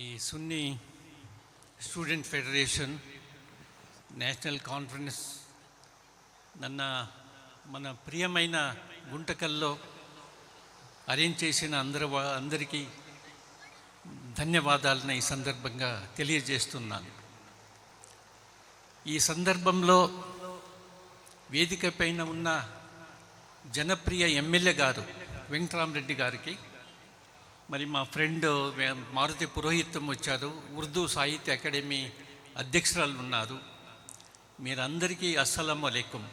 ಈ ಸುನ್ನಿ student federation national conference మన ప్రియమైన గుంటకల్లో అరేంజ్ చేసిన అందరికీ ధన్యవాదాలను ఈ సందర్భంగా తెలియజేస్తున్నాను. ఈ సందర్భంలో వేదిక పైన ఉన్న జనప్రియ ఎమ్మెల్యే గారు వెంకటరామరెడ్డి గారికి, మరి మా ఫ్రెండ్ మారుతి పురోహితం వచ్చారు, ఉర్దూ సాహిత్య అకాడమీ అధ్యక్షురాలు ఉన్నారు. మీరందరికీ ಅಸ್ಸಲಾಮು ಅಲೈಕುಂ.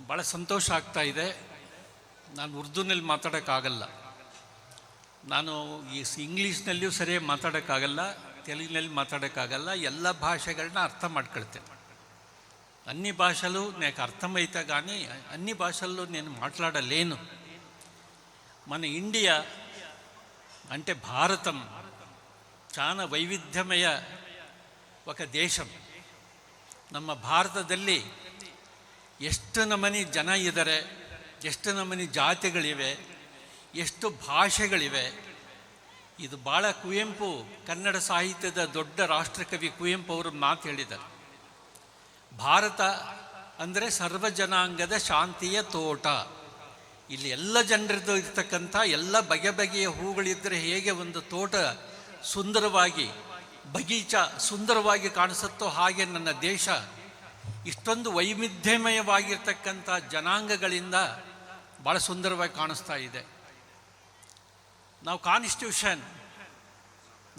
ಭಾಳ ಸಂತೋಷ ಆಗ್ತಾ ಇದೆ. ನಾನು ಉರ್ದುನಲ್ಲಿ ಮಾತಾಡೋಕ್ಕಾಗಲ್ಲ, ನಾನು ಇಂಗ್ಲೀಷ್ನಲ್ಲಿಯೂ ಸರಿಯಾಗಿ ಮಾತಾಡೋಕ್ಕಾಗಲ್ಲ, ತೆಲುಗಿನಲ್ಲಿ ಮಾತಾಡೋಕ್ಕಾಗಲ್ಲ. ಎಲ್ಲ భాషಗಳನ್ನ అర్థం ಮಾಡ್ಕೊಳ್ತೇನೆ. అన్ని భాషలు నాకు అర్థమైతే కానీ అన్ని భాషల్లో నేను మాట్లాడలేను. మన ఇండియా అంటే భారతం చాలా వైవిధ్యమయ ఒక ದೇಶಂ. ನಮ್ಮ ಭಾರತದಲ್ಲಿ ಎಷ್ಟು ನಮೂನಿ ಜನ ಇದ್ದಾರೆ, ಎಷ್ಟು ನಮೂನಿ ಜಾತಿಗಳಿವೆ, ಎಷ್ಟು ಭಾಷೆಗಳಿವೆ. ಇದು ಭಾಳ ಕುವೆಂಪು, ಕನ್ನಡ ಸಾಹಿತ್ಯದ ದೊಡ್ಡ ರಾಷ್ಟ್ರಕವಿ ಕುವೆಂಪು ಅವರು ಮಾತು ಹೇಳಿದ್ದಾರೆ. ಭಾರತ ಅಂದರೆ ಸರ್ವ ಜನಾಂಗದ ಶಾಂತಿಯ ತೋಟ. ಇಲ್ಲಿ ಎಲ್ಲ ಜನರದ್ದು ಇರ್ತಕ್ಕಂಥ ಎಲ್ಲ ಬಗೆ ಬಗೆಯ ಹೂಗಳಿದ್ದರೆ ಹೇಗೆ ಒಂದು ತೋಟ ಸುಂದರವಾಗಿ, ಬಗೀಚಾ ಸುಂದರವಾಗಿ ಕಾಣಿಸುತ್ತೋ ಹಾಗೆ ನನ್ನ ದೇಶ ಇಷ್ಟೊಂದು ವೈವಿಧ್ಯಮಯವಾಗಿರ್ತಕ್ಕಂಥ ಜನಾಂಗಗಳಿಂದ ಭಾಳ ಸುಂದರವಾಗಿ ಕಾಣಿಸ್ತಾ ಇದೆ. ನಾವು ಕಾನ್ಸ್ಟಿಟ್ಯೂಷನ್,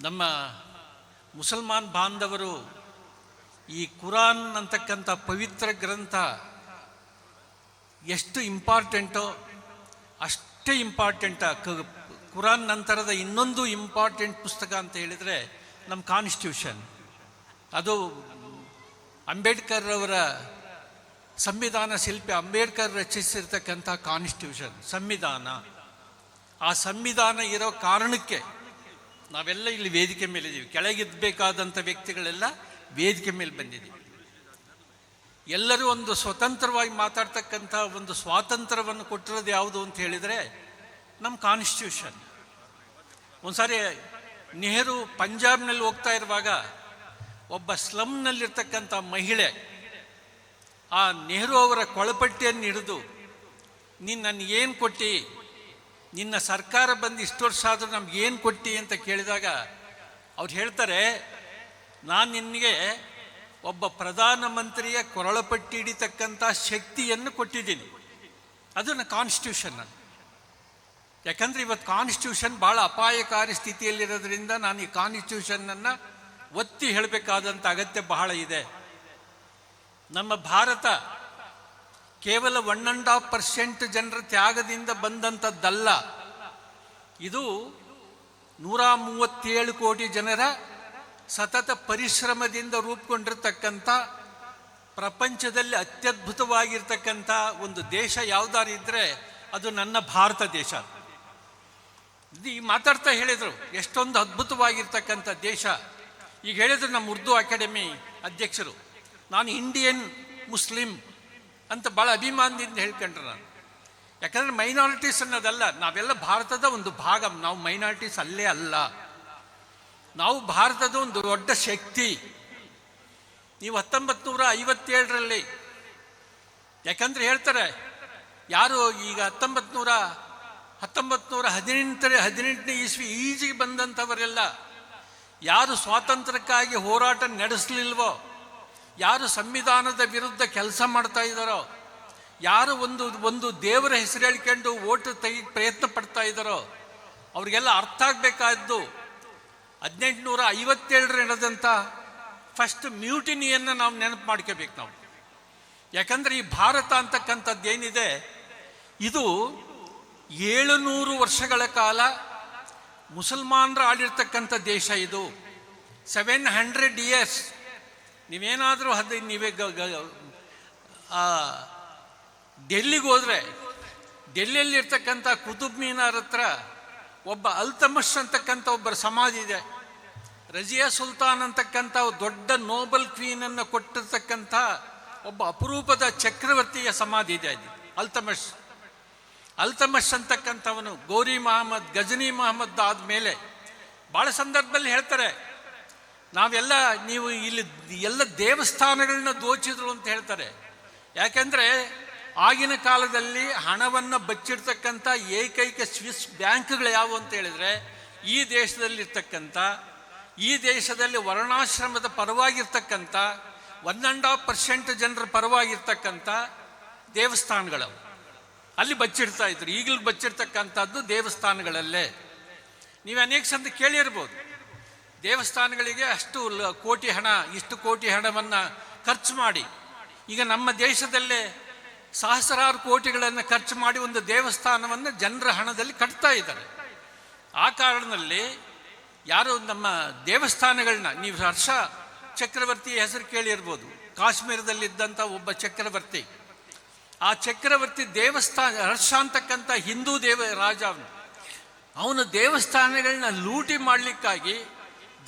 ನಮ್ಮ ಮುಸಲ್ಮಾನ್ ಬಾಂಧವರು ಈ ಕುರಾನ್ ಅಂತಕ್ಕಂಥ ಪವಿತ್ರ ಗ್ರಂಥ ಎಷ್ಟು ಇಂಪಾರ್ಟೆಂಟೋ ಅಷ್ಟೇ ಇಂಪಾರ್ಟೆಂಟ. ಕುರಾನ್ ನಂತರದ ಇನ್ನೊಂದು ಇಂಪಾರ್ಟೆಂಟ್ ಪುಸ್ತಕ ಅಂತ ಹೇಳಿದರೆ ನಮ್ಮ ಕಾನ್ಸ್ಟಿಟ್ಯೂಷನ್. ಅದು ಅಂಬೇಡ್ಕರ್ ಅವರ ಸಂವಿಧಾನ ಶಿಲ್ಪಿ ಅಂಬೇಡ್ಕರ್ ರಚಿಸಿರ್ತಕ್ಕಂಥ ಕಾನ್ಸ್ಟಿಟ್ಯೂಷನ್ ಸಂವಿಧಾನ. ಆ ಸಂವಿಧಾನ ಇರೋ ಕಾರಣಕ್ಕೆ ನಾವೆಲ್ಲ ಇಲ್ಲಿ ವೇದಿಕೆ ಮೇಲಿದ್ದೀವಿ. ಕೆಳಗಿದ್ದಬೇಕಾದಂಥ ವ್ಯಕ್ತಿಗಳೆಲ್ಲ ವೇದಿಕೆ ಮೇಲೆ ಬಂದಿದ್ದೀವಿ. ಎಲ್ಲರೂ ಒಂದು ಸ್ವತಂತ್ರವಾಗಿ ಮಾತಾಡ್ತಕ್ಕಂಥ ಒಂದು ಸ್ವಾತಂತ್ರ್ಯವನ್ನು ಕೊಟ್ಟಿರೋದು ಯಾವುದು ಅಂತ ಹೇಳಿದರೆ ನಮ್ಮ ಕಾನ್ಸ್ಟಿಟ್ಯೂಷನ್. ಒಂದು ಸಾರಿ ನೆಹರು ಪಂಜಾಬ್ನಲ್ಲಿ ಹೋಗ್ತಾ ಇರುವಾಗ ಒಬ್ಬ ಸ್ಲಮ್ನಲ್ಲಿರ್ತಕ್ಕಂಥ ಮಹಿಳೆ ಆ ನೆಹರು ಅವರ ಕೊಳಪಟ್ಟಿಯನ್ನು ಹಿಡಿದು, ನೀನು ನನಗೇನು ಕೊಟ್ಟು, ನಿನ್ನ ಸರ್ಕಾರ ಬಂದು ಇಷ್ಟು ವರ್ಷ ಆದರೂ ನಮಗೇನು ಕೊಟ್ಟು ಅಂತ ಕೇಳಿದಾಗ ಅವ್ರು ಹೇಳ್ತಾರೆ, ನಾನು ನಿನಗೆ ಒಬ್ಬ ಪ್ರಧಾನಮಂತ್ರಿಯ ಕೊರಳಪಟ್ಟಿ ಹಿಡಿತಕ್ಕಂಥ ಶಕ್ತಿಯನ್ನು ಕೊಟ್ಟಿದ್ದೀನಿ. ಅದು ನನ್ನ ಕಾನ್ಸ್ಟಿಟ್ಯೂಷನ್. ಯಾಕಂದರೆ ಇವತ್ತು ಕಾನ್ಸ್ಟಿಟ್ಯೂಷನ್ ಭಾಳ ಅಪಾಯಕಾರಿ ಸ್ಥಿತಿಯಲ್ಲಿರೋದ್ರಿಂದ ನಾನು ಈ ಕಾನ್ಸ್ಟಿಟ್ಯೂಷನ್ನನ್ನು ಒತ್ತಿ ಹೇಳಬೇಕಾದಂಥ ಅಗತ್ಯ ಬಹಳ ಇದೆ. ನಮ್ಮ ಭಾರತ ಕೇವಲ 1.5% ಜನರ ತ್ಯಾಗದಿಂದ ಬಂದಂಥದ್ದಲ್ಲ. ಇದು 137 ಕೋಟಿ ಜನರ ಸತತ ಪರಿಶ್ರಮದಿಂದ ರೂಪುಗೊಂಡಿರ್ತಕ್ಕಂಥ ಪ್ರಪಂಚದಲ್ಲಿ ಅತ್ಯದ್ಭುತವಾಗಿರ್ತಕ್ಕಂಥ ಒಂದು ದೇಶ ಯಾವುದಾರು ಇದ್ದರೆ ಅದು ನನ್ನ ಭಾರತ ದೇಶ. ಇದು ಮಾತಾಡ್ತಾ ಹೇಳಿದರು ಎಷ್ಟೊಂದು ಅದ್ಭುತವಾಗಿರ್ತಕ್ಕಂಥ ದೇಶ. ಈಗ ಹೇಳಿದ್ರು ನಮ್ಮ ಉರ್ದು ಅಕಾಡೆಮಿ ಅಧ್ಯಕ್ಷರು, ನಾನು ಇಂಡಿಯನ್ ಮುಸ್ಲಿಂ ಅಂತ ಭಾಳ ಅಭಿಮಾನದಿಂದ ಹೇಳ್ಕೊಂಡ್ರೆ ನಾನು. ಯಾಕಂದರೆ ಮೈನಾರಿಟೀಸ್ ಅನ್ನೋದಲ್ಲ, ನಾವೆಲ್ಲ ಭಾರತದ ಒಂದು ಭಾಗ. ನಾವು ಮೈನಾರಿಟೀಸ್ ಅಲ್ಲೇ ಅಲ್ಲ, ನಾವು ಭಾರತದ ಒಂದು ದೊಡ್ಡ ಶಕ್ತಿ. ನೀವು 1957ರಲ್ಲಿ, ಯಾಕಂದರೆ ಹೇಳ್ತಾರೆ ಯಾರು ಈಗ 1918ನೇ ಇಸ್ವಿ ಈಜಿಗೆ ಬಂದಂಥವರೆಲ್ಲ ಯಾರು ಸ್ವಾತಂತ್ರ್ಯಕ್ಕಾಗಿ ಹೋರಾಟ ನಡೆಸಲಿಲ್ವೋ, ಯಾರು ಸಂವಿಧಾನದ ವಿರುದ್ಧ ಕೆಲಸ ಮಾಡ್ತಾ ಇದ್ದಾರೋ, ಯಾರು ಒಂದು ದೇವರ ಹೆಸರು ಹೇಳ್ಕೊಂಡು ಓಟು ಪ್ರಯತ್ನ ಪಡ್ತಾ ಇದ್ದಾರೋ ಅವ್ರಿಗೆಲ್ಲ ಅರ್ಥ ಆಗಬೇಕಾದ್ದು 1857 ನಡೆದಂಥ ಫಸ್ಟ್ ಮ್ಯೂಟಿನಿಯನ್ನು ನಾವು ನೆನಪು ಮಾಡ್ಕೋಬೇಕು ನಾವು. ಯಾಕಂದರೆ ಈ ಭಾರತ ಅಂತಕ್ಕಂಥದ್ದೇನಿದೆ ಇದು 700 ವರ್ಷಗಳ ಕಾಲ ಮುಸಲ್ಮಾನರು ಆಳಿರ್ತಕ್ಕಂಥ ದೇಶ. ಇದು 700 years. ನೀವೇನಾದರೂ ನೀವೇ ಡೆಲ್ಲಿಗೆ ಹೋದರೆ ಡೆಲ್ಲಿಯಲ್ಲಿರ್ತಕ್ಕಂಥ ಕುತುಬ್ ಮೀನಾರ್ ಹತ್ರ ಒಬ್ಬ ಅಲ್ತಮಷ್ ಅಂತಕ್ಕಂಥ ಒಬ್ಬರ ಸಮಾಧಿ ಇದೆ. ರಜಿಯಾ ಸುಲ್ತಾನ್ ಅಂತಕ್ಕಂಥ ದೊಡ್ಡ ನೋಬಲ್ ಕ್ವೀನನ್ನು ಕೊಟ್ಟಿರ್ತಕ್ಕಂಥ ಒಬ್ಬ ಅಪರೂಪದ ಚಕ್ರವರ್ತಿಯ ಸಮಾಧಿ ಇದೆ ಅಲ್ಲಿ, ಅಲ್ತಮಷ್. ಅಲ್ತಮಷ್ ಅಂತಕ್ಕಂಥವನು ಗೋರಿ ಮಹಮ್ಮದ್ ಗಜನಿ ಮಹಮ್ಮದ್ ಆದಮೇಲೆ ಭಾಳ ಸಂದರ್ಭದಲ್ಲಿ ಹೇಳ್ತಾರೆ, ನಾವೆಲ್ಲ ನೀವು ಇಲ್ಲಿ ಎಲ್ಲ ದೇವಸ್ಥಾನಗಳನ್ನ ದೋಚಿದ್ರು ಅಂತ ಹೇಳ್ತಾರೆ. ಯಾಕೆಂದರೆ ಆಗಿನ ಕಾಲದಲ್ಲಿ ಹಣವನ್ನು ಬಚ್ಚಿಡ್ತಕ್ಕಂಥ ಏಕೈಕ ಸ್ವಿಸ್ ಬ್ಯಾಂಕ್ಗಳು ಯಾವುವು ಅಂತ ಹೇಳಿದರೆ ಈ ದೇಶದಲ್ಲಿರ್ತಕ್ಕಂಥ, ಈ ದೇಶದಲ್ಲಿ ವರ್ಣಾಶ್ರಮದ ಪರವಾಗಿರ್ತಕ್ಕಂಥ 1.5% ಜನರ ಪರವಾಗಿರ್ತಕ್ಕಂಥ ದೇವಸ್ಥಾನಗಳು ಅಲ್ಲಿ ಬಚ್ಚಿಡ್ತಾ ಇದ್ರು. ಈಗಲೂ ಬಚ್ಚಿಡ್ತಕ್ಕಂಥದ್ದು ದೇವಸ್ಥಾನಗಳಲ್ಲೇ. ನೀವು ಅನೇಕ ಸಂದ ಕೇಳಿರ್ಬೋದು, ದೇವಸ್ಥಾನಗಳಿಗೆ ಅಷ್ಟು ಕೋಟಿ ಹಣ, ಇಷ್ಟು ಕೋಟಿ ಹಣವನ್ನು ಖರ್ಚು ಮಾಡಿ, ಈಗ ನಮ್ಮ ದೇಶದಲ್ಲೇ ಸಹಸ್ರಾರು ಕೋಟಿಗಳನ್ನು ಖರ್ಚು ಮಾಡಿ ಒಂದು ದೇವಸ್ಥಾನವನ್ನು ಜನರ ಹಣದಲ್ಲಿ ಕಟ್ತಾ ಇದ್ದಾರೆ. ಆ ಕಾರಣದಲ್ಲಿ ಯಾರು ನಮ್ಮ ದೇವಸ್ಥಾನಗಳನ್ನ, ನೀವು ಹರ್ಷ ಚಕ್ರವರ್ತಿ ಹೆಸರು ಕೇಳಿರ್ಬೋದು, ಕಾಶ್ಮೀರದಲ್ಲಿದ್ದಂಥ ಒಬ್ಬ ಚಕ್ರವರ್ತಿ. ಆ ಚಕ್ರವರ್ತಿ ದೇವಸ್ಥಾನ, ಹರ್ಷ ಅಂತಕ್ಕಂಥ ಹಿಂದೂ ರಾಜ ಅವನು ದೇವಸ್ಥಾನಗಳನ್ನ ಲೂಟಿ ಮಾಡಲಿಕ್ಕಾಗಿ,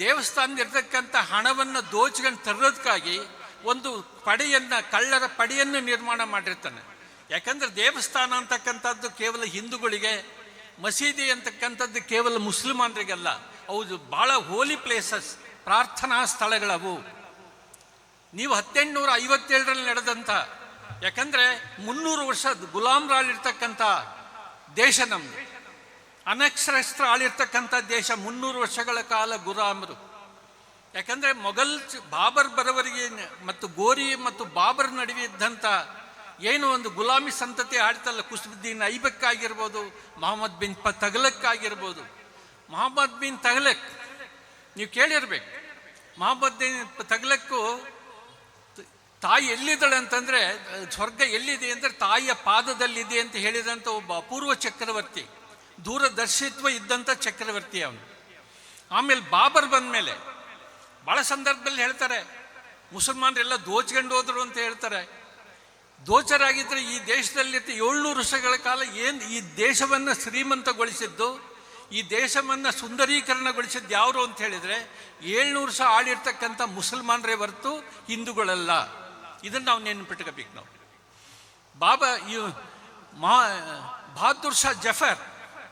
ದೇವಸ್ಥಾನದಿರ್ತಕ್ಕಂಥ ಹಣವನ್ನು ದೋಚ್ಕೊಂಡು ತರೋದಕ್ಕಾಗಿ ಒಂದು ಪಡೆಯನ್ನು, ಕಳ್ಳರ ಪಡೆಯನ್ನು ನಿರ್ಮಾಣ ಮಾಡಿರ್ತಾನೆ. ಯಾಕಂದರೆ ದೇವಸ್ಥಾನ ಅಂತಕ್ಕಂಥದ್ದು ಕೇವಲ ಹಿಂದೂಗಳಿಗೆ, ಮಸೀದಿ ಅಂತಕ್ಕಂಥದ್ದು ಕೇವಲ ಮುಸ್ಲಿಮಾನರಿಗಲ್ಲ, ಅವು ಭಾಳ ಹೋಲಿ ಪ್ಲೇಸಸ್, ಪ್ರಾರ್ಥನಾ ಸ್ಥಳಗಳವು. ನೀವು 1857ರಲ್ಲಿ ನಡೆದಂಥ, ಯಾಕಂದರೆ 300 ವರ್ಷ ಗುಲಾಮ್ ಆಳಿರ್ತಕ್ಕಂಥ ದೇಶ ನಮ್ಮದು, ಅನಕ್ಷರಸ್ಥ ಆಳಿರ್ತಕ್ಕಂಥ ದೇಶ, 300 ವರ್ಷಗಳ ಕಾಲ ಗುಲಾಮರು. ಯಾಕಂದರೆ ಬಾಬರ್ ಬರವರಿಗೆ ಮತ್ತು ಗೋರಿ ಮತ್ತು ಬಾಬರ್ ನಡುವೆ ಇದ್ದಂಥ ಏನು ಒಂದು ಗುಲಾಮಿ ಸಂತತಿ ಆಡ್ತಲ್ಲ, ಕುಸ್ಬುದ್ದೀನ್ ಐಬಕ್ ಆಗಿರ್ಬೋದು, ಮೊಹಮ್ಮದ್ ಬಿನ್ ತಗಲಕ್ ಆಗಿರ್ಬೋದು. ಮೊಹಮ್ಮದ್ ಬಿನ್ ತಗಲಕ್ ನೀವು ಕೇಳಿರ್ಬೇಕು, ಮೊಹಮ್ಮದ್ ಬಿನ್ ತಗಲಕ್ಕು ತಾಯಿ ಎಲ್ಲಿದ್ದಾಳೆ ಅಂತಂದರೆ, ಸ್ವರ್ಗ ಎಲ್ಲಿದೆ ಅಂದರೆ ತಾಯಿಯ ಪಾದದಲ್ಲಿದೆ ಅಂತ ಹೇಳಿದಂಥ ಒಬ್ಬ ಅಪೂರ್ವ ಚಕ್ರವರ್ತಿ, ದೂರದರ್ಶಿತ್ವ ಇದ್ದಂಥ ಚಕ್ರವರ್ತಿ ಅವನು. ಆಮೇಲೆ ಬಾಬರ್ ಬಂದ ಮೇಲೆ ಭಾಳ ಸಂದರ್ಭದಲ್ಲಿ ಹೇಳ್ತಾರೆ, ಮುಸಲ್ಮಾನರೆಲ್ಲ ದೋಚ್ಕೊಂಡು ಹೋದ್ರು ಅಂತ ಹೇಳ್ತಾರೆ. ದೋಚರಾಗಿದ್ದರೆ ಈ ದೇಶದಲ್ಲಿ 700 ವರ್ಷಗಳ ಕಾಲ ಏನು ಈ ದೇಶವನ್ನು ಶ್ರೀಮಂತಗೊಳಿಸಿದ್ದು, ಈ ದೇಶವನ್ನು ಸುಂದರೀಕರಣಗೊಳಿಸಿದ್ದು ಯಾರು ಅಂತ ಹೇಳಿದರೆ 700 ವರ್ಷ ಆಳಿರ್ತಕ್ಕಂಥ ಮುಸಲ್ಮಾನರೇ ಹೊರತು ಹಿಂದೂಗಳಲ್ಲ. ಇದನ್ನು ನಾವು ನೆನಪಿಟ್ಕೋಬೇಕು. ನಾವು ಬಹದ್ದೂರ್ ಶಾ ಜಫರ್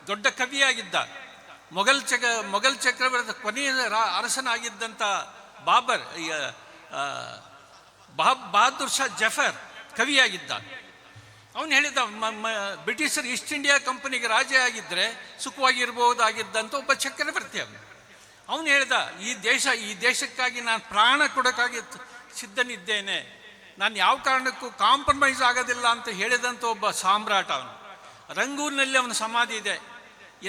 ದೊಡ್ಡ ಕವಿಯಾಗಿದ್ದ, ಮೊಘಲ್ ಚಕ್ರವರ್ತಿ ಕೊನೆಯ ಅರಸನಾಗಿದ್ದಂಥ ಬಹದ್ದೂರ್ ಶಾ ಜಫರ್ ಕವಿಯಾಗಿದ್ದ. ಅವನು ಹೇಳಿದ್ದ, ಬ್ರಿಟಿಷರು ಈಸ್ಟ್ ಇಂಡಿಯಾ ಕಂಪನಿಗೆ ರಾಜ ಆಗಿದ್ದರೆ ಸುಖವಾಗಿರ್ಬೋದಾಗಿದ್ದಂಥ ಒಬ್ಬ ಚಕ್ರವರ್ತಿ ಅವನು ಹೇಳ್ದ, ಈ ದೇಶಕ್ಕಾಗಿ ನಾನು ಪ್ರಾಣ ಕೊಡೋಕ್ಕಾಗಿ ಸಿದ್ಧನಿದ್ದೇನೆ, ನಾನು ಯಾವ ಕಾರಣಕ್ಕೂ ಕಾಂಪ್ರಮೈಸ್ ಆಗೋದಿಲ್ಲ ಅಂತ ಹೇಳಿದಂಥ ಒಬ್ಬ ಸಾಮ್ರಾಟ ಅವನು. ರಂಗೂರಿನಲ್ಲಿ ಅವನ ಸಮಾಧಿ ಇದೆ.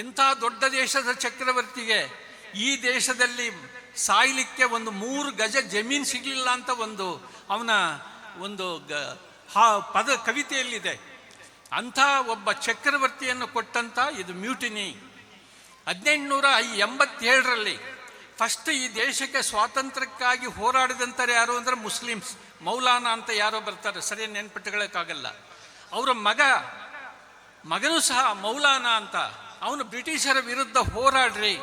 ಎಂಥ ದೊಡ್ಡ ದೇಶದ ಚಕ್ರವರ್ತಿಗೆ ಈ ದೇಶದಲ್ಲಿ ಸಾಯಲಿಕ್ಕೆ 3 ಗಜ ಜಮೀನು ಸಿಗಲಿಲ್ಲ ಅಂತ ಅವನ ಕವಿತೆಯಲ್ಲಿದೆ. ಅಂಥ ಒಬ್ಬ ಚಕ್ರವರ್ತಿಯನ್ನು ಕೊಟ್ಟಂಥ ಇದು ಮ್ಯೂಟಿನಿ. 1887ರಲ್ಲಿ ಫಸ್ಟ್ ಈ ದೇಶಕ್ಕೆ ಸ್ವಾತಂತ್ರ್ಯಕ್ಕಾಗಿ ಹೋರಾಡಿದಂಥವ್ರು ಯಾರು ಅಂದರೆ ಮುಸ್ಲಿಮ್ಸ್. ಮೌಲಾನಾ ಅಂತ ಯಾರೋ ಬರ್ತಾರೆ, ಸರಿಯಾಗಿ ನೆನ್ಪಿಟ್ಕೊಳ್ಳೋಕ್ಕಾಗಲ್ಲ. ಅವರ ಮಗನೂ ಸಹ ಮೌಲಾನಾ ಅಂತ, ಅವನು ಬ್ರಿಟಿಷರ ವಿರುದ್ಧ ಹೋರಾಡ್ರಿ,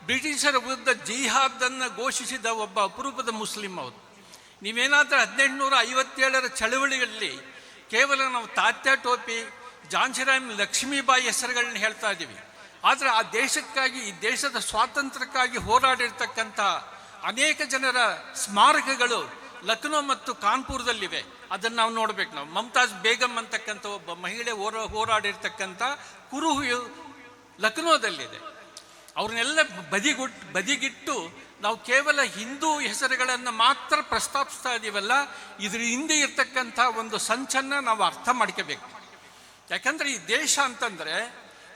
ಬ್ರಿಟಿಷರ ವಿರುದ್ಧ ಜಿಹಾದನ್ನು ಘೋಷಿಸಿದ ಒಬ್ಬ ಅಪರೂಪದ ಮುಸ್ಲಿಂ ಅವರು. ನೀವೇನಾದರೂ 1857ರ ಚಳವಳಿಗಳಲ್ಲಿ ಕೇವಲ ನಾವು ತಾತ್ಯಾ ಟೋಪಿ, ಝಾನ್ಸಿರಾಣಿ ಲಕ್ಷ್ಮೀಬಾಯಿ ಹೆಸರುಗಳನ್ನ ಹೇಳ್ತಾ ಇದ್ದೀವಿ. ಆದರೆ ಆ ದೇಶಕ್ಕಾಗಿ, ಈ ದೇಶದ ಸ್ವಾತಂತ್ರ್ಯಕ್ಕಾಗಿ ಹೋರಾಡಿರ್ತಕ್ಕಂಥ ಅನೇಕ ಜನರ ಸ್ಮಾರಕಗಳು ಲಕ್ನೋ ಮತ್ತು ಕಾನ್ಪುರದಲ್ಲಿವೆ. ಅದನ್ನು ನಾವು ನೋಡ್ಬೇಕು. ನಾವು ಮಮತಾಜ್ ಬೇಗಂ ಅಂತಕ್ಕಂಥ ಒಬ್ಬ ಮಹಿಳೆ ಹೋರಾಡಿರ್ತಕ್ಕಂಥ ಕುರುಹು ಲಕ್ನೋದಲ್ಲಿದೆ. ಅವ್ರನ್ನೆಲ್ಲ ಬದಿಗಿಟ್ಟು ನಾವು ಕೇವಲ ಹಿಂದೂ ಹೆಸರುಗಳನ್ನು ಮಾತ್ರ ಪ್ರಸ್ತಾಪಿಸ್ತಾ ಇದ್ದೀವಲ್ಲ, ಇದ್ರ ಹಿಂದೆ ಇರ್ತಕ್ಕಂಥ ಒಂದು ಸಂಚನ್ನು ನಾವು ಅರ್ಥ ಮಾಡ್ಕೋಬೇಕು. ಯಾಕಂದರೆ ಈ ದೇಶ ಅಂತಂದರೆ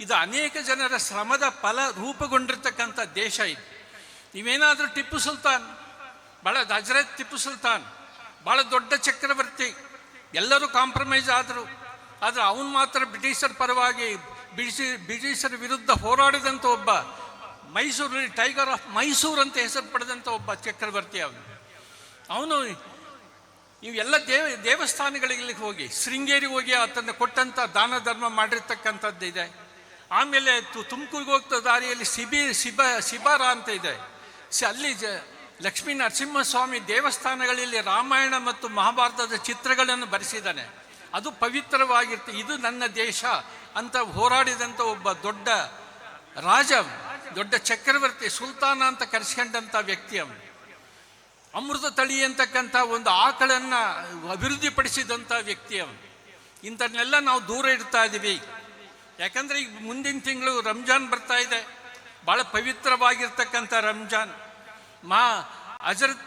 ಇದು ಅನೇಕ ಜನರ ಶ್ರಮದ ಫಲ ರೂಪುಗೊಂಡಿರ್ತಕ್ಕಂಥ ದೇಶ ಇದು. ನೀವೇನಾದರೂ ಟಿಪ್ಪು ಸುಲ್ತಾನ್, ಹಜರತ್ ಟಿಪ್ಪು ಸುಲ್ತಾನ್ ಭಾಳ ದೊಡ್ಡ ಚಕ್ರವರ್ತಿ, ಎಲ್ಲರೂ ಕಾಂಪ್ರಮೈಸ್ ಆದರು. ಆದರೆ ಅವನು ಮಾತ್ರ ಬ್ರಿಟಿಷರ ಪರವಾಗಿ ಬ್ರಿಟಿಷರ ವಿರುದ್ಧ ಹೋರಾಡಿದಂಥ ಒಬ್ಬ, ಮೈಸೂರಲ್ಲಿ ಟೈಗರ್ ಆಫ್ ಮೈಸೂರು ಅಂತ ಹೆಸರು ಪಡೆದಂಥ ಒಬ್ಬ ಚಕ್ರವರ್ತಿ ಅವನು ಇವೆಲ್ಲ ದೇವಸ್ಥಾನಗಳಿಗೆ ಹೋಗಿ, ಶೃಂಗೇರಿಗೆ ಹೋಗಿ ಆತನ್ನು ಕೊಟ್ಟಂಥ ದಾನ ಧರ್ಮ ಮಾಡಿರ್ತಕ್ಕಂಥದ್ದು ಇದೆ. ಆಮೇಲೆ ತುಮಕೂರಿಗೆ ಹೋಗ್ತಾ ದಾರಿಯಲ್ಲಿ ಶಿಬಾರ ಅಂತ ಇದೆ, ಅಲ್ಲಿ ಲಕ್ಷ್ಮೀ ನರಸಿಂಹಸ್ವಾಮಿ ದೇವಸ್ಥಾನಗಳಲ್ಲಿ ರಾಮಾಯಣ ಮತ್ತು ಮಹಾಭಾರತದ ಚಿತ್ರಗಳನ್ನು ಬರೆಸಿದ್ದಾನೆ. ಅದು ಪವಿತ್ರವಾಗಿರುತ್ತೆ. ಇದು ನನ್ನ ದೇಶ ಅಂತ ಹೋರಾಡಿದಂಥ ಒಬ್ಬ ದೊಡ್ಡ ರಾಜ, ದೊಡ್ಡ ಚಕ್ರವರ್ತಿ, ಸುಲ್ತಾನ ಅಂತ ಕರೆಸ್ಕೊಂಡಂಥ ವ್ಯಕ್ತಿ ಅವನು. ಅಮೃತ ತಳಿ ಅಂತಕ್ಕಂಥ ಒಂದು ಆಕಳನ್ನು ಅಭಿವೃದ್ಧಿಪಡಿಸಿದಂಥ ವ್ಯಕ್ತಿ ಅವನು. ಇಂಥನ್ನೆಲ್ಲ ನಾವು ದೂರ ಇಡ್ತಾ ಇದ್ದೀವಿ. ಯಾಕಂದರೆ ಈಗ ಮುಂದಿನ ತಿಂಗಳು ರಂಜಾನ್ ಬರ್ತಾ ಇದೆ, ಭಾಳ ಪವಿತ್ರವಾಗಿರ್ತಕ್ಕಂಥ ರಂಜಾನ್. ಹಜರತ್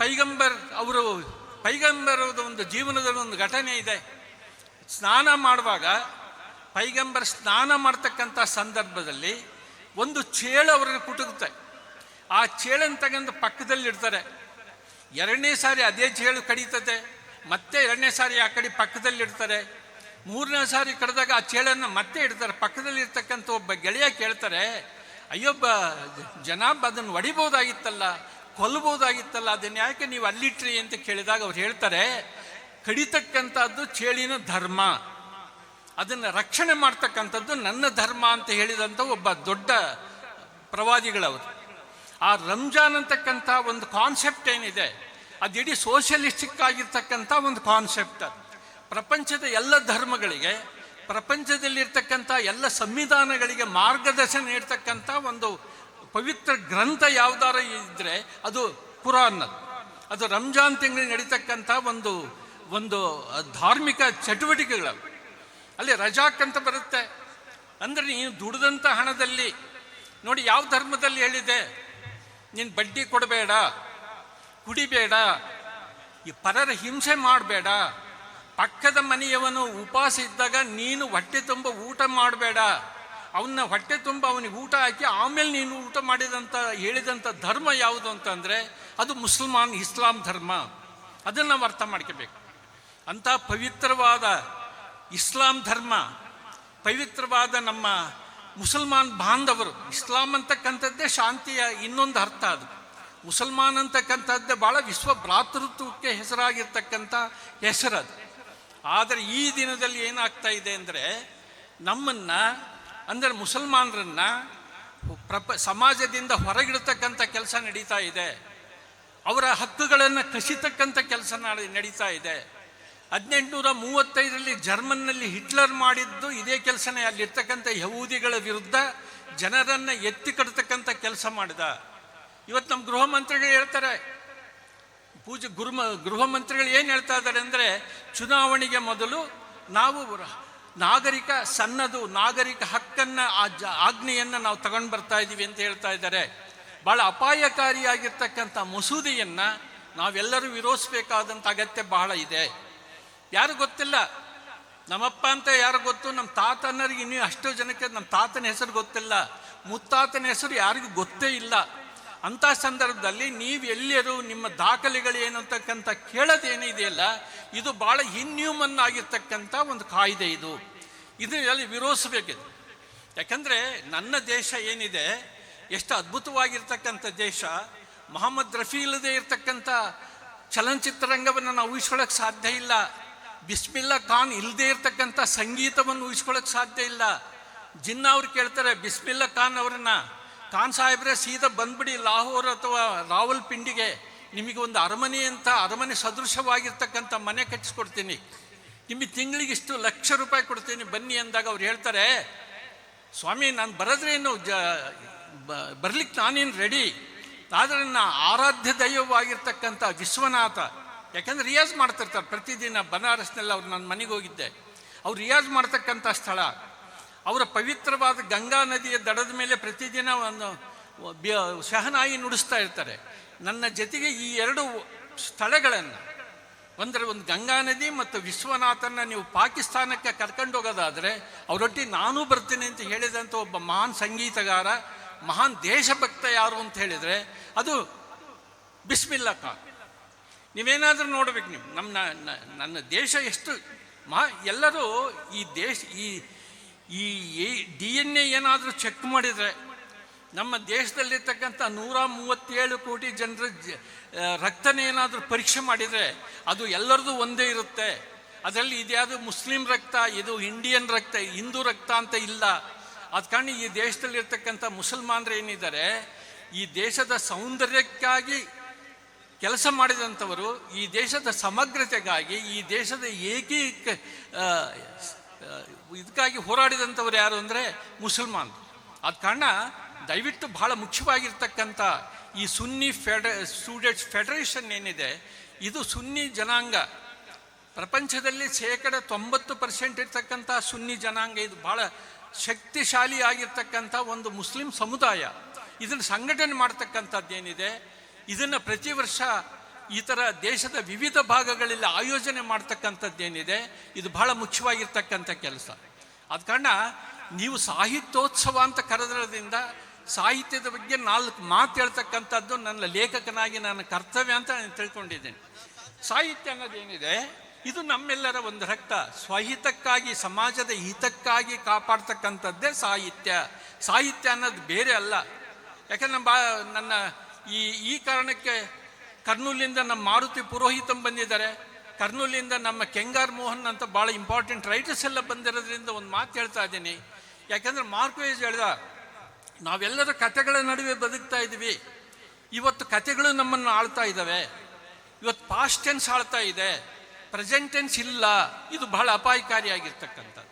ಪೈಗಂಬರದ ಒಂದು ಜೀವನದಲ್ಲಿ ಒಂದು ಘಟನೆ ಇದೆ. ಸ್ನಾನ ಮಾಡುವಾಗ ಪೈಗಂಬರ್ ಸ್ನಾನ ಮಾಡ್ತಕ್ಕಂಥ ಸಂದರ್ಭದಲ್ಲಿ ಒಂದು ಚೇಳು ಅವ್ರನ್ನ ಕುಟುಗುತ್ತೆ. ಆ ಚೇಳನ್ನು ತಗೊಂಡು ಪಕ್ಕದಲ್ಲಿಡ್ತಾರೆ. ಎರಡನೇ ಸಾರಿ ಅದೇ ಚೇಳು ಕಡಿತದೆ, ಮತ್ತೆ ಎರಡನೇ ಸಾರಿ ಆ ಕಡೆ ಪಕ್ಕದಲ್ಲಿಡ್ತಾರೆ. ಮೂರನೇ ಸಾರಿ ಕಡಿದಾಗ ಆ ಚೇಳನ್ನು ಮತ್ತೆ ಇಡ್ತಾರೆ. ಪಕ್ಕದಲ್ಲಿರ್ತಕ್ಕಂಥ ಒಬ್ಬ ಗೆಳೆಯ ಕೇಳ್ತಾರೆ, ಅಯ್ಯೊಬ್ಬ ಜನಾಬ್ ಅದನ್ನು ಹೊಡಿಬೋದಾಗಿತ್ತಲ್ಲ, ಕೊಲ್ಲಬೋದಾಗಿತ್ತಲ್ಲ, ಅದನ್ನು ಯಾಕೆ ನೀವು ಅಲ್ಲಿಟ್ರಿ ಅಂತ ಕೇಳಿದಾಗ ಅವ್ರು ಹೇಳ್ತಾರೆ, ಕಡಿತಕ್ಕಂಥದ್ದು ಚೇಳಿನ ಧರ್ಮ, ಅದನ್ನು ರಕ್ಷಣೆ ಮಾಡ್ತಕ್ಕಂಥದ್ದು ನನ್ನ ಧರ್ಮ ಅಂತ ಹೇಳಿದಂಥ ಒಬ್ಬ ದೊಡ್ಡ ಪ್ರವಾದಿಗಳವರು. ಆ ರಂಜಾನ್ ಅಂತಕ್ಕಂಥ ಒಂದು ಕಾನ್ಸೆಪ್ಟ್ ಏನಿದೆ, ಅದು ಇಡೀ ಸೋಷಿಯಲಿಸ್ಟಿಕ್ ಆಗಿರ್ತಕ್ಕಂಥ ಒಂದು ಕಾನ್ಸೆಪ್ಟ್. ಪ್ರಪಂಚದ ಎಲ್ಲ ಧರ್ಮಗಳಿಗೆ, ಪ್ರಪಂಚದಲ್ಲಿರ್ತಕ್ಕಂಥ ಎಲ್ಲ ಸಂವಿಧಾನಗಳಿಗೆ ಮಾರ್ಗದರ್ಶನ ನೀಡ್ತಕ್ಕಂಥ ಒಂದು ಪವಿತ್ರ ಗ್ರಂಥ ಯಾವ್ದಾರ ಇದ್ದರೆ ಅದು ಕುರಾನ್. ಅದು ರಂಜಾನ್ ತಿಂಗಳು ನಡೀತಕ್ಕಂಥ ಒಂದು ಧಾರ್ಮಿಕ ಚಟುವಟಿಕೆಗಳು. ಅಲ್ಲಿ ರಜಾಕ್ ಅಂತ ಬರುತ್ತೆ. ಅಂದರೆ ನೀನು ದುಡಿದಂಥ ಹಣದಲ್ಲಿ ನೋಡಿ, ಯಾವ ಧರ್ಮದಲ್ಲಿ ಹೇಳಿದೆ, ನೀನು ಬಡ್ಡಿ ಕೊಡಬೇಡ, ಕುಡಿಬೇಡ, ಈ ಪರರ ಹಿಂಸೆ ಮಾಡಬೇಡ, ಪಕ್ಕದ ಮನೆಯವನು ಉಪವಾಸ ಇದ್ದಾಗ ನೀನು ಹೊಟ್ಟೆ ತುಂಬ ಊಟ ಮಾಡಬೇಡ, ಅವನ್ನ ಹೊಟ್ಟೆ ತುಂಬ ಅವನಿಗೆ ಊಟ ಹಾಕಿ ಆಮೇಲೆ ನೀನು ಊಟ ಹೇಳಿದಂಥ ಧರ್ಮ ಯಾವುದು ಅಂತಂದರೆ ಅದು ಇಸ್ಲಾಂ ಧರ್ಮ. ಅದನ್ನು ನಾವು ಅರ್ಥ ಮಾಡ್ಕೋಬೇಕು. ಅಂಥ ಪವಿತ್ರವಾದ ಇಸ್ಲಾಂ ಧರ್ಮ, ಪವಿತ್ರವಾದ ನಮ್ಮ ಮುಸಲ್ಮಾನ್ ಬಾಂಧವರು, ಇಸ್ಲಾಂ ಅಂತಕ್ಕಂಥದ್ದೇ ಶಾಂತಿಯ ಇನ್ನೊಂದು ಅರ್ಥ. ಅದು ಮುಸಲ್ಮಾನ್ ಅಂತಕ್ಕಂಥದ್ದೇ ಭಾಳ ವಿಶ್ವ ಭ್ರಾತೃತ್ವಕ್ಕೆ ಹೆಸರಾಗಿರ್ತಕ್ಕಂಥ ಹೆಸರದು. ಆದರೆ ಈ ದಿನದಲ್ಲಿ ಏನಾಗ್ತಾ ಇದೆ ಅಂದರೆ, ನಮ್ಮನ್ನು ಅಂದರೆ ಮುಸಲ್ಮಾನರನ್ನು ಸಮಾಜದಿಂದ ಹೊರಗಿಡ್ತಕ್ಕಂಥ ಕೆಲಸ ನಡೀತಾ ಇದೆ. ಅವರ ಹಕ್ಕುಗಳನ್ನು ಕಸಿತಕ್ಕಂಥ ಕೆಲಸ ನಡೀತಾ ಇದೆ. 1835 ಜರ್ಮನ್ನಲ್ಲಿ ಹಿಟ್ಲರ್ ಮಾಡಿದ್ದು ಇದೇ ಕೆಲಸನೇ. ಅಲ್ಲಿರ್ತಕ್ಕಂಥ ಯಹೂದಿಗಳ ವಿರುದ್ಧ ಜನರನ್ನು ಎತ್ತಿ ಕಟ್ತಕ್ಕಂಥ ಕೆಲಸ ಮಾಡಿದ. ಇವತ್ತು ನಮ್ಮ ಗೃಹ ಮಂತ್ರಿಗಳು ಹೇಳ್ತಾರೆ, ಗೃಹ ಮಂತ್ರಿಗಳು ಏನು ಹೇಳ್ತಾ ಇದ್ದಾರೆ ಅಂದರೆ, ಚುನಾವಣೆಗೆ ಮೊದಲು ನಾವು ನಾಗರಿಕ ಹಕ್ಕನ್ನು ಆಜ್ಞೆಯನ್ನು ನಾವು ತಗೊಂಡು ಬರ್ತಾ ಇದ್ದೀವಿ ಅಂತ ಹೇಳ್ತಾ ಇದ್ದಾರೆ. ಭಾಳ ಅಪಾಯಕಾರಿಯಾಗಿರ್ತಕ್ಕಂಥ ಮಸೂದೆಯನ್ನು ನಾವೆಲ್ಲರೂ ವಿರೋಧಿಸಬೇಕಾದಂಥ ಅಗತ್ಯ ಬಹಳ ಇದೆ. ಯಾರು ಗೊತ್ತಿಲ್ಲ, ನಮ್ಮಪ್ಪ ಅಂತ ಯಾರು ಗೊತ್ತು, ನಮ್ಮ ತಾತನರಿಗೆ ಇನ್ನೂ ಅಷ್ಟೋ ಜನಕ್ಕೆ ನಮ್ಮ ತಾತನ ಹೆಸರು ಗೊತ್ತಿಲ್ಲ, ಮುತ್ತಾತನ ಹೆಸರು ಯಾರಿಗೂ ಗೊತ್ತೇ ಇಲ್ಲ. ಅಂಥ ಸಂದರ್ಭದಲ್ಲಿ ನೀವು ಎಲ್ಲರೂ ನಿಮ್ಮ ದಾಖಲೆಗಳು ಏನು ಅಂತಕ್ಕಂಥ ಕೇಳೋದೇನಿದೆಯಲ್ಲ, ಇದು ಭಾಳ ಇನ್ಹ್ಯೂಮನ್ ಆಗಿರ್ತಕ್ಕಂಥ ಒಂದು ಕಾಯ್ದೆ. ಇದನ್ನೆಲ್ಲ ವಿರೋಧಿಸಬೇಕಿದೆ. ಯಾಕಂದರೆ ನನ್ನ ದೇಶ ಏನಿದೆ, ಎಷ್ಟು ಅದ್ಭುತವಾಗಿರ್ತಕ್ಕಂಥ ದೇಶ. ಮೊಹಮ್ಮದ್ ರಫಿ ಇಲ್ಲದೆ ಇರ್ತಕ್ಕಂಥ ಚಲನಚಿತ್ರರಂಗವನ್ನು ನಾವು ಊಹಿಸ್ಕೊಳ್ಳೋಕ್ಕೆ ಸಾಧ್ಯ ಇಲ್ಲ. ಬಿಸ್ಮಿಲ್ಲಾ ಖಾನ್ ಇಲ್ಲದೆ ಇರ್ತಕ್ಕಂಥ ಸಂಗೀತವನ್ನು ಊಹಿಸ್ಕೊಳ್ಳೋಕ್ಕೆ ಸಾಧ್ಯ ಇಲ್ಲ. ಜಿನ್ನಾ ಅವ್ರು ಕೇಳ್ತಾರೆ ಬಿಸ್ಮಿಲ್ಲಾ ಖಾನ್ ಅವರನ್ನು, ಖಾನ್ ಸಾಹೇಬ್ರೆ ಸೀದಾ ಬಂದ್ಬಿಡಿ ಲಾಹೋರ್ ಅಥವಾ ರಾವಲ್ಪಿಂಡಿಗೆ, ನಿಮಗೆ ಒಂದು ಅರಮನೆ ಸದೃಶವಾಗಿರ್ತಕ್ಕಂಥ ಮನೆ ಕಟ್ಟಿಸ್ಕೊಡ್ತೀನಿ, ನಿಮಗೆ ತಿಂಗಳಿಗೆ ಇಷ್ಟು ಲಕ್ಷ ರೂಪಾಯಿ ಕೊಡ್ತೀನಿ, ಬನ್ನಿ ಅಂದಾಗ ಅವ್ರು ಹೇಳ್ತಾರೆ, ಸ್ವಾಮಿ ನಾನು ಬರೋದ್ರೇನು ಬರ್ಲಿಕ್ಕೆ ನಾನೇನು ರೆಡಿ, ಆದರೆ ನನ್ನ ಆರಾಧ್ಯ ದೈವವಾಗಿರ್ತಕ್ಕಂಥ ವಿಶ್ವನಾಥ, ಯಾಕಂದರೆ ರಿಯಾಜ್ ಮಾಡ್ತಿರ್ತಾರೆ ಪ್ರತಿದಿನ. ಬನಾರಸ್ನಲ್ಲಿ ಅವ್ರು ನನ್ನ ಮನೆಗೆ ಹೋಗಿದ್ದೆ, ಅವ್ರು ರಿಯಾಜ್ ಮಾಡ್ತಕ್ಕಂಥ ಸ್ಥಳ. ಅವರ ಪವಿತ್ರವಾದ ಗಂಗಾ ನದಿಯ ದಡದ ಮೇಲೆ ಪ್ರತಿದಿನ ಒಂದು ಶಹನಾಯಿ ನುಡಿಸ್ತಾ ಇರ್ತಾರೆ. ನನ್ನ ಜೊತೆಗೆ ಈ ಎರಡು ಸ್ಥಳಗಳನ್ನು, ಒಂದು ಗಂಗಾ ನದಿ ಮತ್ತು ವಿಶ್ವನಾಥನ ನೀವು ಪಾಕಿಸ್ತಾನಕ್ಕೆ ಕರ್ಕೊಂಡು ಹೋಗೋದಾದರೆ ಅವರೊಟ್ಟಿಗೆ ನಾನೂ ಬರ್ತೀನಿ ಅಂತ ಹೇಳಿದಂಥ ಒಬ್ಬ ಮಹಾನ್ ಸಂಗೀತಗಾರ, ಮಹಾನ್ ದೇಶಭಕ್ತ ಯಾರು ಅಂತ ಹೇಳಿದರೆ ಅದು ಬಿಸ್ಮಿಲ್ಲಾ ಖಾನ್. ನೀವೇನಾದರೂ ನೋಡ್ಬೇಕು, ನೀವು ನನ್ನ ದೇಶ ಎಷ್ಟು ಎಲ್ಲರೂ ಈ ದೇಶ ಈ DNA ಏನಾದರೂ ಚೆಕ್ ಮಾಡಿದರೆ, ನಮ್ಮ ದೇಶದಲ್ಲಿರ್ತಕ್ಕಂಥ 137 ಕೋಟಿ ಜನರ ರಕ್ತನೇ ಏನಾದರೂ ಪರೀಕ್ಷೆ ಮಾಡಿದರೆ ಅದು ಎಲ್ಲರದು ಒಂದೇ ಇರುತ್ತೆ. ಅದರಲ್ಲಿ ಇದ್ಯಾವುದು ಮುಸ್ಲಿಂ ರಕ್ತ, ಇದು ಇಂಡಿಯನ್ ರಕ್ತ, ಹಿಂದೂ ರಕ್ತ ಅಂತ ಇಲ್ಲ. ಅದ ಕಾರಣ ಈ ದೇಶದಲ್ಲಿರ್ತಕ್ಕಂಥ ಮುಸಲ್ಮಾನರು ಏನಿದ್ದಾರೆ, ಈ ದೇಶದ ಸೌಂದರ್ಯಕ್ಕಾಗಿ ಕೆಲಸ ಮಾಡಿದಂಥವರು, ಈ ದೇಶದ ಸಮಗ್ರತೆಗಾಗಿ, ಈ ದೇಶದ ಏಕೈಕ ಇದಕ್ಕಾಗಿ ಹೋರಾಡಿದಂಥವ್ರು ಯಾರು ಅಂದರೆ ಮುಸಲ್ಮಾನ್. ಆದ ಕಾರಣ ದಯವಿಟ್ಟು ಬಹಳ ಮುಖ್ಯವಾಗಿರ್ತಕ್ಕಂಥ ಈ ಸುನ್ನಿ ಸ್ಟೂಡೆಂಟ್ಸ್ ಫೆಡರೇಷನ್ ಏನಿದೆ, ಇದು ಸುನ್ನಿ ಜನಾಂಗ, ಪ್ರಪಂಚದಲ್ಲಿ 90% ಇರ್ತಕ್ಕಂಥ ಸುನ್ನಿ ಜನಾಂಗ, ಇದು ಬಹಳ ಶಕ್ತಿಶಾಲಿ ಆಗಿರ್ತಕ್ಕಂಥ ಒಂದು ಮುಸ್ಲಿಂ ಸಮುದಾಯ. ಇದನ್ನು ಸಂಘಟನೆ ಮಾಡ್ತಕ್ಕಂಥದ್ದೇನಿದೆ, ಇದನ್ನು ಪ್ರತಿ ವರ್ಷ ಈ ಥರ ದೇಶದ ವಿವಿಧ ಭಾಗಗಳಲ್ಲಿ ಆಯೋಜನೆ ಮಾಡ್ತಕ್ಕಂಥದ್ದೇನಿದೆ, ಇದು ಬಹಳ ಮುಖ್ಯವಾಗಿರ್ತಕ್ಕಂಥ ಕೆಲಸ. ಆದ ಕಾರಣ ನೀವು ಸಾಹಿತ್ಯೋತ್ಸವ ಅಂತ ಕರೆದ್ರದಿಂದ ಸಾಹಿತ್ಯದ ಬಗ್ಗೆ 4 ಮಾತು ಹೇಳ್ತಕ್ಕಂಥದ್ದು ನನ್ನ ಲೇಖಕನಾಗಿ ನನ್ನ ಕರ್ತವ್ಯ ಅಂತ ನಾನು ತಿಳ್ಕೊಂಡಿದ್ದೇನೆ. ಸಾಹಿತ್ಯ ಅನ್ನೋದೇನಿದೆ, ಇದು ನಮ್ಮೆಲ್ಲರ ಒಂದು ರಕ್ತ. ಸ್ವಹಿತಕ್ಕಾಗಿ, ಸಮಾಜದ ಹಿತಕ್ಕಾಗಿ ಕಾಪಾಡ್ತಕ್ಕಂಥದ್ದೇ ಸಾಹಿತ್ಯ. ಸಾಹಿತ್ಯ ಅನ್ನೋದು ಬೇರೆ ಅಲ್ಲ. ಯಾಕಂದ್ರೆ ನನ್ನ ಈ ಕಾರಣಕ್ಕೆ ಕರ್ನೂಲಿಂದ ನಮ್ಮ ಮಾರುತಿ ಪುರೋಹಿತಂ ಬಂದಿದ್ದಾರೆ, ಕರ್ನೂಲಿಂದ ನಮ್ಮ ಕೆಂಗಾರ್ ಮೋಹನ್ ಅಂತ ಭಾಳ ಇಂಪಾರ್ಟೆಂಟ್ ರೈಟರ್ಸ್ ಎಲ್ಲ ಬಂದಿರೋದ್ರಿಂದ ಒಂದು ಮಾತು ಹೇಳ್ತಾ ಇದ್ದೀನಿ. ಯಾಕಂದರೆ ಮಾರ್ಕ್ವೇಜ್ ಹೇಳ್ದ, ನಾವೆಲ್ಲರೂ ಕಥೆಗಳ ನಡುವೆ ಬದುಕ್ತಾ ಇದ್ದೀವಿ. ಇವತ್ತು ಕಥೆಗಳು ನಮ್ಮನ್ನು ಆಳ್ತಾ ಇದ್ದಾವೆ. ಇವತ್ತು ಪಾಸ್ಟ್ ಟೆನ್ಸ್ ಆಳ್ತಾ ಇದೆ, ಪ್ರೆಸೆಂಟ್ ಟೆನ್ಸ್ ಇಲ್ಲ. ಇದು ಬಹಳ ಅಪಾಯಕಾರಿಯಾಗಿರ್ತಕ್ಕಂಥದ್ದು.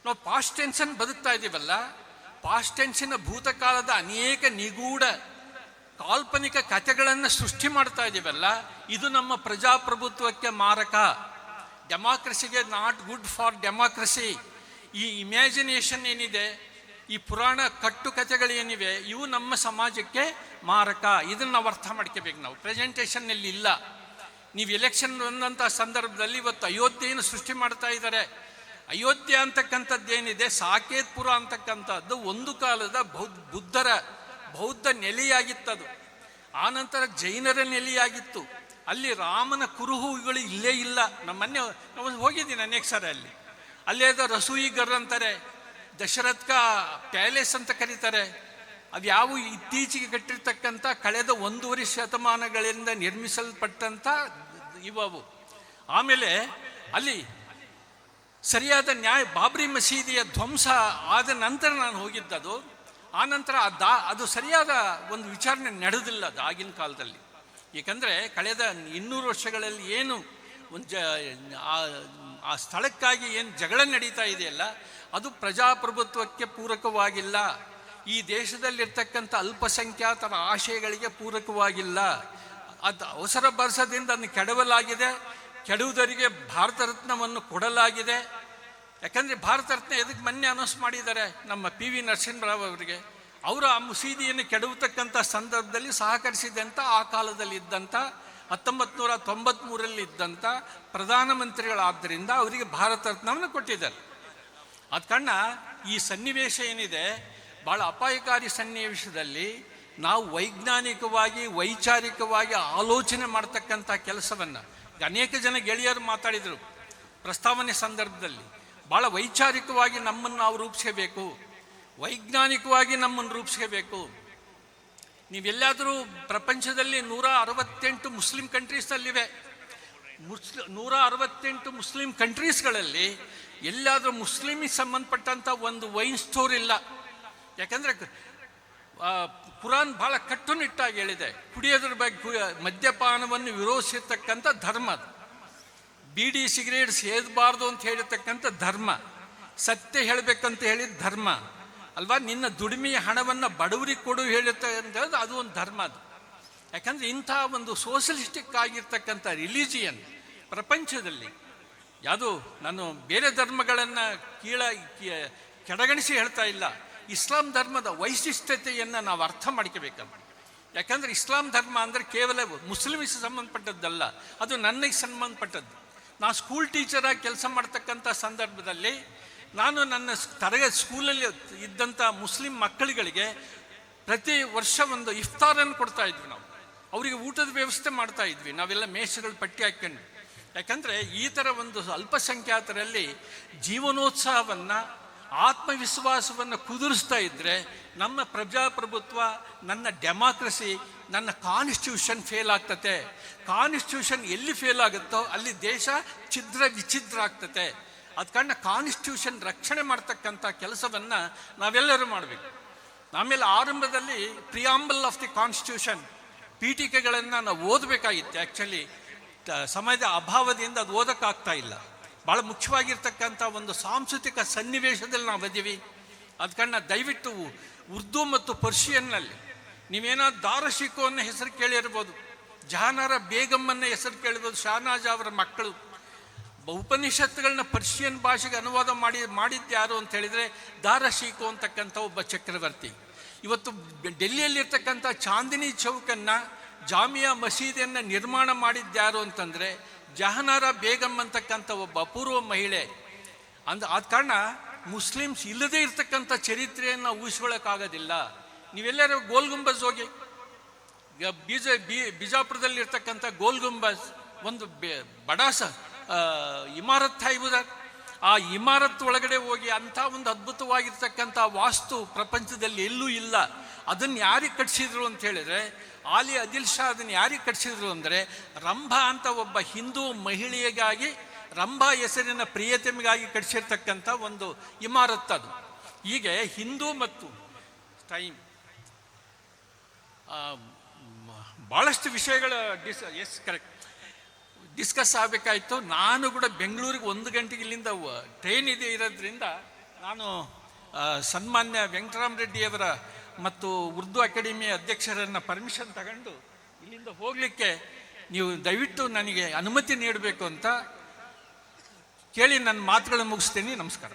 ನಾವು ಪಾಸ್ಟ್ ಟೆನ್ಸನ್ನು ಬದುಕ್ತಾ ಇದ್ದೀವಲ್ಲ, ಪಾಸ್ಟ್ ಟೆನ್ಸಿನ ಭೂತಕಾಲದ ಅನೇಕ ನಿಗೂಢ ಕಾಲ್ಪನಿಕ ಕಥೆಗಳನ್ನು ಸೃಷ್ಟಿ ಮಾಡ್ತಾ ಇದ್ದೀವಲ್ಲ, ಇದು ನಮ್ಮ ಪ್ರಜಾಪ್ರಭುತ್ವಕ್ಕೆ ಮಾರಕ. ಡೆಮಾಕ್ರಸಿಗೆ ನಾಟ್ ಗುಡ್ ಫಾರ್ ಡೆಮಾಕ್ರಸಿ. ಈ ಇಮ್ಯಾಜಿನೇಷನ್ ಏನಿದೆ, ಈ ಪುರಾಣ ಕಟ್ಟುಕಥೆಗಳೇನಿವೆ, ಇವು ನಮ್ಮ ಸಮಾಜಕ್ಕೆ ಮಾರಕ. ಇದನ್ನು ನಾವು ಅರ್ಥ ಮಾಡ್ಕೋಬೇಕು. ನಾವು ಪ್ರೆಸೆಂಟೇಷನ್ನಲ್ಲಿ ಇಲ್ಲ. ನೀವು ಎಲೆಕ್ಷನ್ ಬಂದಂಥ ಸಂದರ್ಭದಲ್ಲಿ ಇವತ್ತು ಅಯೋಧ್ಯೆಯನ್ನು ಸೃಷ್ಟಿ ಮಾಡ್ತಾ ಇದ್ದಾರೆ. ಅಯೋಧ್ಯೆ ಅಂತಕ್ಕಂಥದ್ದೇನಿದೆ, ಸಾಕೇತ್ಪುರ ಅಂತಕ್ಕಂಥದ್ದು ಒಂದು ಕಾಲದ ಬೌದ್ಧ ನೆಲೆಯಾಗಿತ್ತದು. ಆನಂತರ ಜೈನರ ನೆಲೆಯಾಗಿತ್ತು. ಅಲ್ಲಿ ರಾಮನ ಕುರುಹುಗಳು ಇಲ್ಲೇ ಇಲ್ಲ. ನಾವು ಹೋಗಿದ್ದೀನಿ ಅನೇಕ ಸಾರಿ. ಅಲ್ಲೇ ಅದು ರಸೂಯಿಗರ್ ಅಂತಾರೆ, ದಶರಥ್ಕ ಪ್ಯಾಲೇಸ್ ಅಂತ ಕರೀತಾರೆ. ಅವ್ಯಾವು ಇತ್ತೀಚೆಗೆ ಕಟ್ಟಿರ್ತಕ್ಕಂಥ ಕಳೆದ 1.5 ಶತಮಾನಗಳಿಂದ ನಿರ್ಮಿಸಲ್ಪಟ್ಟಂಥ ಇವು. ಆಮೇಲೆ ಅಲ್ಲಿ ಸರಿಯಾದ ನ್ಯಾಯ, ಬಾಬ್ರಿ ಮಸೀದಿಯ ಧ್ವಂಸ ಆದ ನಂತರ ನಾನು ಹೋಗಿದ್ದದು. ಆನಂತರ ಅದು ಸರಿಯಾದ ಒಂದು ವಿಚಾರಣೆ ನಡೆದಿಲ್ಲ ಅದು ಆಗಿನ ಕಾಲದಲ್ಲಿ. ಏಕೆಂದರೆ ಕಳೆದ 200 ವರ್ಷಗಳಲ್ಲಿ ಏನು ಒಂದು ಆ ಸ್ಥಳಕ್ಕಾಗಿ ಏನು ಜಗಳ ನಡೀತಾ ಇದೆಯಲ್ಲ, ಅದು ಪ್ರಜಾಪ್ರಭುತ್ವಕ್ಕೆ ಪೂರಕವಾಗಿಲ್ಲ. ಈ ದೇಶದಲ್ಲಿರ್ತಕ್ಕಂಥ ಅಲ್ಪಸಂಖ್ಯಾತರ ಆಶಯಗಳಿಗೆ ಪೂರಕವಾಗಿಲ್ಲ. ಅದು ಅವಸರ ಬರ್ಸದಿಂದ ಅದನ್ನು ಕೆಡವಲಾಗಿದೆ. ಕೆಡುವುದರಿಗೆ ಭಾರತ ರತ್ನವನ್ನು ಕೊಡಲಾಗಿದೆ. ಯಾಕಂದರೆ ಭಾರತ ರತ್ನ ಎದಕ್ಕೆ ಮೊನ್ನೆ ಅನೌನ್ಸ್ ಮಾಡಿದ್ದಾರೆ ನಮ್ಮ PV ನರಸಿಂಹರಾವ್ ಅವರಿಗೆ. ಅವರು ಆ ಮಸೀದಿಯನ್ನು ಕೆಡವತಕ್ಕಂಥ ಸಂದರ್ಭದಲ್ಲಿ ಸಹಕರಿಸಿದಂಥ ಆ ಕಾಲದಲ್ಲಿ ಇದ್ದಂಥ 1993ರಲ್ಲಿ ಇದ್ದಂಥ ಪ್ರಧಾನಮಂತ್ರಿಗಳಾದ್ದರಿಂದ ಅವರಿಗೆ ಭಾರತ ರತ್ನವನ್ನು ಕೊಟ್ಟಿದ್ದಾರೆ. ಆದ ಕಾರಣ ಈ ಸನ್ನಿವೇಶ ಏನಿದೆ ಭಾಳ ಅಪಾಯಕಾರಿ ಸನ್ನಿವೇಶದಲ್ಲಿ ನಾವು ವೈಜ್ಞಾನಿಕವಾಗಿ ವೈಚಾರಿಕವಾಗಿ ಆಲೋಚನೆ ಮಾಡ್ತಕ್ಕಂಥ ಕೆಲಸವನ್ನು ಅನೇಕ ಜನ ಗೆಳೆಯರು ಮಾತಾಡಿದರು ಪ್ರಸ್ತಾವನೆ ಸಂದರ್ಭದಲ್ಲಿ. ಭಾಳ ವೈಚಾರಿಕವಾಗಿ ನಮ್ಮನ್ನು ನಾವು ರೂಪಿಸಬೇಕು, ವೈಜ್ಞಾನಿಕವಾಗಿ ನಮ್ಮನ್ನು ರೂಪಿಸಬೇಕು. ನೀವೆಲ್ಲಾದರೂ ಪ್ರಪಂಚದಲ್ಲಿ 168 ಮುಸ್ಲಿಂ ಕಂಟ್ರೀಸ್ನಲ್ಲಿವೆ. 168 ಮುಸ್ಲಿಂ ಕಂಟ್ರೀಸ್ಗಳಲ್ಲಿ ಎಲ್ಲಾದರೂ ಮುಸ್ಲಿಮಿಗೆ ಸಂಬಂಧಪಟ್ಟಂಥ ಒಂದು ವೈನ್ ಸ್ಟೋರ್ ಇಲ್ಲ. ಯಾಕಂದರೆ ಕುರಾನ್ ಭಾಳ ಕಟ್ಟುನಿಟ್ಟಾಗಿ ಹೇಳಿದೆ, ಕುಡಿಯೋದ್ರ ಬಗ್ಗೆ ಮದ್ಯಪಾನವನ್ನು ವಿರೋಧಿಸಿರ್ತಕ್ಕಂಥ ಧರ್ಮ ಅದು. ಬೀಡಿ ಸಿಗರೇಟ್ ಸೇದಬಾರ್ದು ಅಂತ ಹೇಳಿರ್ತಕ್ಕಂಥ ಧರ್ಮ, ಸತ್ಯ ಹೇಳಬೇಕಂತ ಹೇಳಿದ ಧರ್ಮ ಅಲ್ವಾ. ನಿನ್ನ ದುಡಿಮೆಯ ಹಣವನ್ನು ಬಡವರಿಗೆ ಕೊಡು ಹೇಳಿರ್ತಕ್ಕಂಥ ಅದು ಒಂದು ಧರ್ಮ ಅದು. ಯಾಕಂದರೆ ಇಂಥ ಒಂದು ಸೋಷಲಿಸ್ಟಿಕ್ ಆಗಿರ್ತಕ್ಕಂಥ ರಿಲಿಜಿಯನ್ ಪ್ರಪಂಚದಲ್ಲಿ ಯಾವುದು, ನಾನು ಬೇರೆ ಧರ್ಮಗಳನ್ನು ಕೆಳಗಣಿಸಿ ಹೇಳ್ತಾ ಇಲ್ಲ. ಇಸ್ಲಾಂ ಧರ್ಮದ ವೈಶಿಷ್ಟ್ಯತೆಯನ್ನು ನಾವು ಅರ್ಥ ಮಾಡ್ಕೋಬೇಕಲ್ಲ. ಯಾಕಂದರೆ ಇಸ್ಲಾಂ ಧರ್ಮ ಅಂದರೆ ಕೇವಲ ಮುಸ್ಲಿಮಿಗೆ ಸಂಬಂಧಪಟ್ಟದ್ದಲ್ಲ, ಅದು ನನಗೆ ಸಂಬಂಧಪಟ್ಟದ್ದು. ನಾನು ಸ್ಕೂಲ್ ಟೀಚರಾಗಿ ಕೆಲಸ ಮಾಡ್ತಕ್ಕಂಥ ಸಂದರ್ಭದಲ್ಲಿ ನಾನು ನನ್ನ ಸ್ಕೂಲಲ್ಲಿ ಇದ್ದಂಥ ಮುಸ್ಲಿಂ ಮಕ್ಕಳುಗಳಿಗೆ ಪ್ರತಿ ವರ್ಷ ಒಂದು ಇಫ್ತಾರನ್ನು ಕೊಡ್ತಾ ಇದ್ವಿ. ನಾವು ಅವರಿಗೆ ಊಟದ ವ್ಯವಸ್ಥೆ ಮಾಡ್ತಾ ಇದ್ವಿ. ನಾವೆಲ್ಲ ಮೇಷಗಳು ಪಟ್ಟಿ ಹಾಕ್ಕೊಂಡು. ಯಾಕಂದರೆ ಈ ಥರ ಒಂದು ಅಲ್ಪಸಂಖ್ಯಾತರಲ್ಲಿ ಜೀವನೋತ್ಸಾಹವನ್ನು ಆತ್ಮವಿಶ್ವಾಸವನ್ನು ಕುದುರಿಸ್ತಾ ಇದ್ದರೆ ನಮ್ಮ ಪ್ರಜಾಪ್ರಭುತ್ವ, ನನ್ನ ಡೆಮಾಕ್ರಸಿ, ನನ್ನ ಕಾನ್ಸ್ಟಿಟ್ಯೂಷನ್ ಫೇಲ್ ಆಗ್ತತೆ. ಕಾನ್ಸ್ಟಿಟ್ಯೂಷನ್ ಎಲ್ಲಿ ಫೇಲ್ ಆಗುತ್ತೋ ಅಲ್ಲಿ ದೇಶ ಛಿದ್ರ ವಿಛಿದ್ರ ಆಗ್ತತೆ. ಅದ ಕಾರಣ ಕಾನ್ಸ್ಟಿಟ್ಯೂಷನ್ ರಕ್ಷಣೆ ಮಾಡ್ತಕ್ಕಂಥ ಕೆಲಸವನ್ನು ನಾವೆಲ್ಲರೂ ಮಾಡಬೇಕು. ಆಮೇಲೆ ಆರಂಭದಲ್ಲಿ ಪ್ರಿಯಾಂಬಲ್ ಆಫ್ ದಿ ಕಾನ್ಸ್ಟಿಟ್ಯೂಷನ್ ಪೀಠಿಕೆಗಳನ್ನು ನಾವು ಓದಬೇಕಾಗಿತ್ತು. ಆ್ಯಕ್ಚುಲಿ ಸಮಯದ ಅಭಾವದಿಂದ ಅದು ಓದೋಕ್ಕಾಗ್ತಾ ಇಲ್ಲ. ಭಾಳ ಮುಖ್ಯವಾಗಿರ್ತಕ್ಕಂಥ ಒಂದು ಸಾಂಸ್ಕೃತಿಕ ಸನ್ನಿವೇಶದಲ್ಲಿ ನಾವು ಅದೀವಿ. ಅದ ಕಾರಣ ದಯವಿಟ್ಟು ಉರ್ದು ಮತ್ತು ಪರ್ಷಿಯನ್ನಲ್ಲಿ ನೀವೇನಾದ್ರು ದಾರಶಿಕೋ ಅನ್ನೋ ಹೆಸರು ಕೇಳಿರ್ಬೋದು, ಜಹಾನಾರ ಬೇಗಮ್ಮನ್ನ ಹೆಸರು ಕೇಳಿರ್ಬೋದು, ಶಹನಾಜ್ ಅವರ ಮಕ್ಕಳು. ಉಪನಿಷತ್ತುಗಳನ್ನ ಪರ್ಷಿಯನ್ ಭಾಷೆಗೆ ಅನುವಾದ ಮಾಡಿದ್ಯಾರು ಅಂತ ಹೇಳಿದರೆ ದಾರಶಿಕೋ ಅಂತಕ್ಕಂಥ ಒಬ್ಬ ಚಕ್ರವರ್ತಿ. ಇವತ್ತು ಡೆಲ್ಲಿಯಲ್ಲಿರ್ತಕ್ಕಂಥ ಚಾಂದಿನಿ ಚೌಕನ್ನು, ಜಾಮಿಯಾ ಮಸೀದಿಯನ್ನು ನಿರ್ಮಾಣ ಮಾಡಿದ್ಯಾರು ಅಂತಂದರೆ ಜಹನಾರ ಬೇಗಮ್ ಅಂತಕ್ಕಂಥ ಒಬ್ಬ ಅಪೂರ್ವ ಮಹಿಳೆ. ಆದ ಕಾರಣ ಮುಸ್ಲಿಮ್ಸ್ ಇಲ್ಲದೇ ಇರ್ತಕ್ಕಂಥ ಚರಿತ್ರೆಯನ್ನು ಊಹಿಸ್ಕೊಳ್ಳೋಕ್ಕಾಗೋದಿಲ್ಲ. ನೀವೆಲ್ಲರೂ ಗೋಲ್ ಗುಂಬಜ್ ಹೋಗಿ, ಬಿಜಾಪುರದಲ್ಲಿರ್ತಕ್ಕಂಥ ಗೋಲ್ ಗುಂಬಜ್ ಒಂದು ಬಡಾಸ ಇಮಾರತ್ ಇವುದಾರ್. ಆ ಇಮಾರತ್ ಒಳಗಡೆ ಹೋಗಿ ಅಂಥ ಒಂದು ಅದ್ಭುತವಾಗಿರ್ತಕ್ಕಂಥ ವಾಸ್ತು ಪ್ರಪಂಚದಲ್ಲಿ ಎಲ್ಲೂ ಇಲ್ಲ. ಅದನ್ನು ಯಾರಿಗೆ ಕಟ್ಟಿಸಿದ್ರು ಅಂತ ಹೇಳಿದರೆ, ಆಲಿ ಆದಿಲ್ ಶಾ ಅದನ್ನು ಯಾರಿಗೆ ಕಟ್ಟಿಸಿದ್ರು ಅಂದರೆ ರಂಭಾ ಅಂತ ಒಬ್ಬ ಹಿಂದೂ ಮಹಿಳೆಯಾಗಿ, ರಂಭಾ ಹೆಸರಿನ ಪ್ರಿಯತಮಿಗಾಗಿ ಕಟ್ಟಿಸಿರ್ತಕ್ಕಂಥ ಒಂದು ಇಮಾರತ್ ಅದು. ಹೀಗೆ ಹಿಂದೂ ಮತ್ತು ಟೈಮ್ ಭಾಳಷ್ಟು ವಿಷಯಗಳ ಡಿಸ್ಕಸ್ ಆಗಬೇಕಾಯಿತು. ನಾನು ಕೂಡ ಬೆಂಗಳೂರಿಗೆ 1 ಗಂಟೆಗೆ ಇಲ್ಲಿಂದ ಟ್ರೈನ್ ಇರೋದ್ರಿಂದ ನಾನು ಸನ್ಮಾನ್ಯ ವೆಂಕಟರಾಮರೆಡ್ಡಿಯವರ ಮತ್ತು ಉರ್ದು ಅಕಾಡೆಮಿ ಅಧ್ಯಕ್ಷರನ್ನು ಪರ್ಮಿಷನ್ ತಗೊಂಡು ಇಲ್ಲಿಂದ ಹೋಗಲಿಕ್ಕೆ ನೀವು ದಯವಿಟ್ಟು ನನಗೆ ಅನುಮತಿ ನೀಡಬೇಕು ಅಂತ ಕೇಳಿ ನನ್ನ ಮಾತುಗಳನ್ನು ಮುಗಿಸ್ತೀನಿ. ನಮಸ್ಕಾರ.